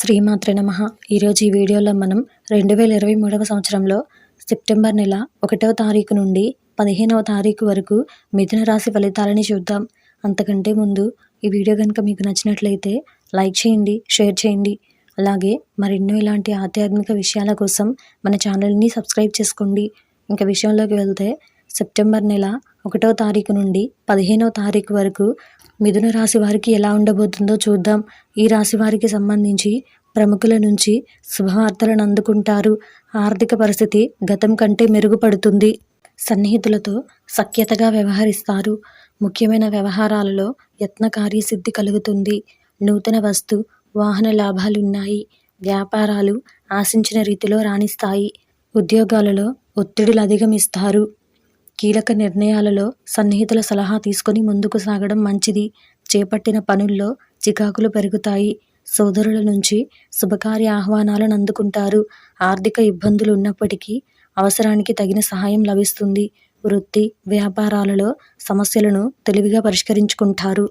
శ్రీమాత్రే నమః. ఈరోజు ఈ వీడియోలో మనం 2023వ సంవత్సరంలో సెప్టెంబర్ నెల 1వ తారీఖు నుండి 15వ తారీఖు వరకు మిథున రాశి ఫలితాలని చూద్దాం. అంతకంటే ముందు ఈ వీడియో కనుక మీకు నచ్చినట్లయితే లైక్ చేయండి, షేర్ చేయండి. అలాగే మరెన్నో ఇలాంటి ఆధ్యాత్మిక విషయాల కోసం మన ఛానల్ని సబ్స్క్రైబ్ చేసుకోండి. ఇంకా విషయంలోకి వెళ్తే సెప్టెంబర్ నెల 1వ తారీఖు నుండి 15వ తారీఖు వరకు మిథున రాశి వారికి ఎలా ఉండబోతుందో చూద్దాం. ఈ రాశి వారికి సంబంధించి ప్రముఖుల నుంచి శుభవార్తలను అందుకుంటారు. ఆర్థిక పరిస్థితి గతం కంటే మెరుగుపడుతుంది. సన్నిహితులతో సఖ్యతగా వ్యవహరిస్తారు. ముఖ్యమైన వ్యవహారాలలో యత్న కార్యసిద్ధి కలుగుతుంది. నూతన వస్తు వాహన లాభాలున్నాయి. వ్యాపారాలు ఆశించిన రీతిలో రాణిస్తాయి. ఉద్యోగాలలో ఒత్తిడిలు అధిగమిస్తారు. కీలక నిర్ణయాలలో సన్నిహితుల సలహా తీసుకొని ముందుకు సాగడం మంచిది. చేపట్టిన పనుల్లో చికాకులు పెరుగుతాయి. సోదరుల నుంచి శుభకార్య ఆహ్వానాలను అందుకుంటారు. ఆర్థిక ఇబ్బందులు ఉన్నప్పటికీ అవసరానికి తగిన సహాయం లభిస్తుంది. వృత్తి వ్యాపారాలలో సమస్యలను తెలివిగా పరిష్కరించుకుంటారు.